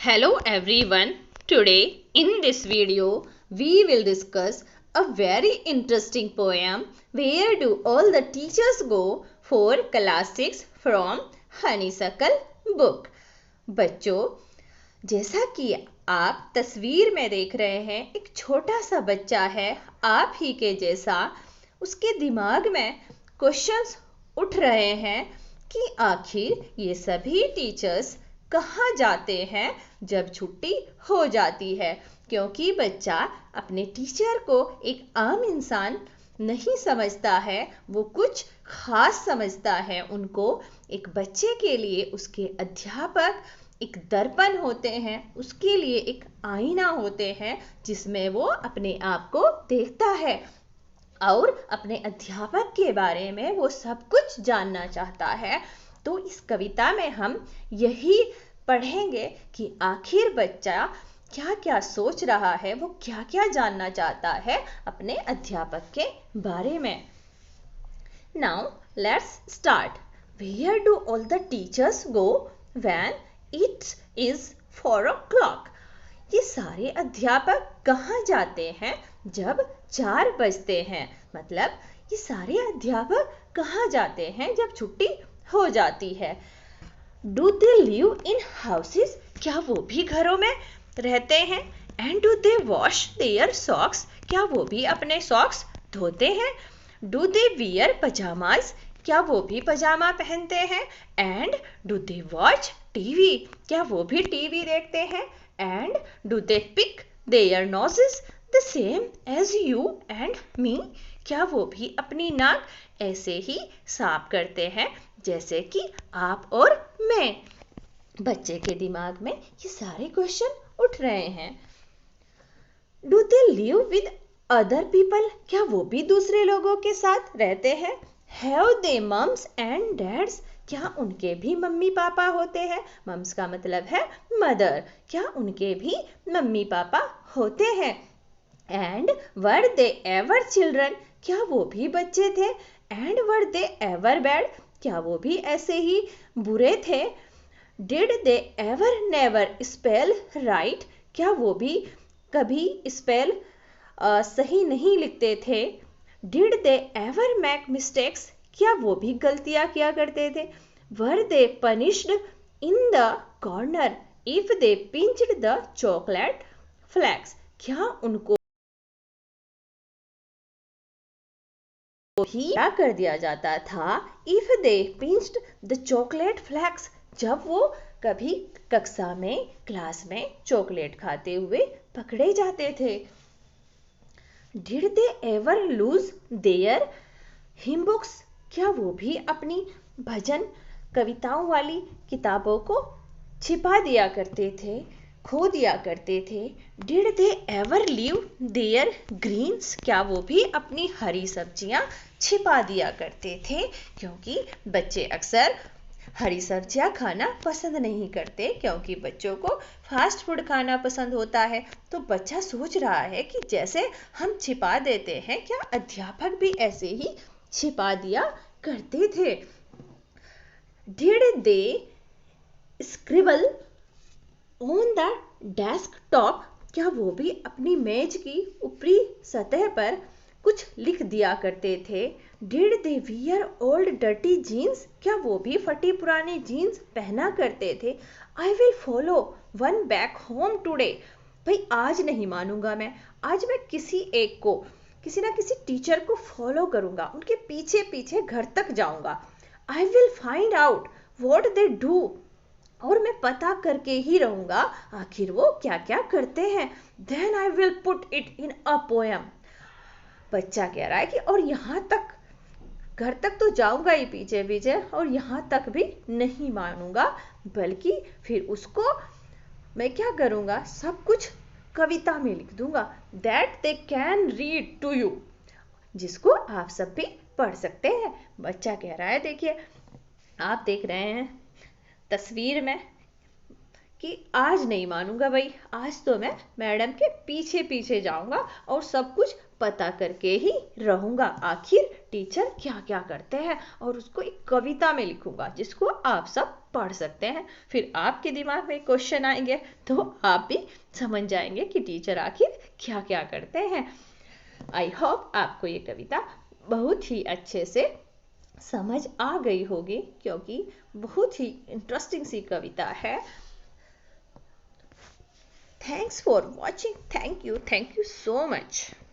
Hello everyone. Today in this video we will discuss a very interesting poem Where Do All the Teachers Go for Class 6 from Honeysuckle book. बच्चों, जैसा कि आप तस्वीर में देख रहे हैं, एक छोटा सा बच्चा है आप ही के जैसा। उसके दिमाग में क्वेश्चंस उठ रहे हैं कि आखिर ये सभी टीचर्स कहाँ जाते हैं जब छुट्टी हो जाती है, क्योंकि बच्चा अपने टीचर को एक आम इंसान नहीं समझता है, वो कुछ खास समझता है उनको। एक बच्चे के लिए उसके अध्यापक एक दर्पण होते हैं, उसके लिए एक आईना होते हैं जिसमें वो अपने आप को देखता है और अपने अध्यापक के बारे में वो सब कुछ जानना चाहता है। तो इस कविता में हम यही पढ़ेंगे कि आखिर बच्चा क्या क्या सोच रहा है, वो क्या क्या जानना चाहता है अपने अध्यापक के बारे में। Now let's start. Where do all the teachers go when it is 4 o'clock? ये सारे अध्यापक कहाँ जाते हैं जब 4 बजते हैं। मतलब ये सारे अध्यापक कहाँ जाते हैं जब छुट्टी हो जाती है। Do they live in houses? क्या वो भी घरों में रहते हैं? And do they wash their socks? क्या वो भी अपने सॉक्स धोते हैं? Do they wear pajamas? क्या वो भी पजामा पहनते हैं? And do they watch TV? क्या वो भी टीवी देखते हैं? And do they pick their noses the same as you and me? क्या वो भी अपनी नाक ऐसे ही साफ करते हैं जैसे कि आप और मैं। बच्चे के दिमाग में ये सारे क्वेश्चन उठ रहे हैं। Do they live with other people? क्या वो भी दूसरे लोगों के साथ रहते हैं? Have they mums and dads? क्या उनके भी मम्मी पापा होते हैं? मम्स का मतलब है मदर। क्या उनके भी मम्मी पापा होते हैं? And were they ever children? क्या वो भी बच्चे थे? And were they ever bad? क्या वो भी ऐसे ही बुरे थे? Did they ever never spell right? क्या वो भी कभी स्पेल सही नहीं लिखते थे? Did they ever make mistakes? क्या वो भी गलतियां किया करते थे? Were they punished in the corner if they pinched the chocolate flakes? क्या उनको ही क्या कर दिया जाता था if they pinched the chocolate flakes? जब वो कभी कक्षा में क्लास में चॉकलेट खाते हुए पकड़े जाते थे। Did they ever lose their him books? क्या वो भी अपनी भजन कविताओं वाली किताबों को छिपा दिया करते थे, खो दिया करते थे? Did they ever leave their greens? क्या वो भी अपनी हरी सब्जियां छिपा दिया करते थे? क्योंकि बच्चे अक्सर हरी सब्जियां खाना पसंद नहीं करते, क्योंकि बच्चों को फास्ट फूड खाना पसंद होता है। तो बच्चा सोच रहा है कि जैसे हम छिपा देते हैं, क्या अध्यापक भी ऐसे ही छिपा दिया करते थे? Did they scribble on the desktop? क्या वो भी अपनी मेज की ऊपरी सतह पर कुछ लिख दिया करते थे? Did they wear old dirty jeans? क्या वो भी फटी पुरानी जीन्स पहना करते थे? I will follow one back home today? भाई आज नहीं मानूंगा मैं, आज मैं किसी एक को, किसी ना किसी टीचर को फॉलो करूंगा, उनके पीछे पीछे घर तक जाऊंगा। I will find out what they do? और मैं पता करके ही रहूंगा आखिर वो क्या क्या करते हैं। Then I will put it in a poem. बच्चा कह रहा है कि और यहाँ तक, घर तक तो जाऊंगा ही पीछे पीछे, और यहाँ तक भी नहीं मानूंगा, बल्कि फिर उसको मैं क्या करूंगा, सब कुछ कविता में लिख दूंगा। That they can read to you, जिसको आप सब भी पढ़ सकते हैं। बच्चा कह रहा है, देखिए आप देख रहे हैं तस्वीर में कि आज नहीं मानूंगा भाई, आज तो मैं मैडम के पीछे पीछे जाऊंगा और सब कुछ पता करके ही रहूंगा, आखिर टीचर क्या क्या करते हैं, और उसको एक कविता में लिखूंगा जिसको आप सब पढ़ सकते हैं। फिर आपके दिमाग में क्वेश्चन आएंगे तो आप भी समझ जाएंगे कि टीचर आखिर क्या क्या करते हैं। आई होप आपको ये कविता बहुत ही अच्छे से समझ आ गई होगी, क्योंकि बहुत ही इंटरेस्टिंग सी कविता है। Thanks for watching, thank you so much।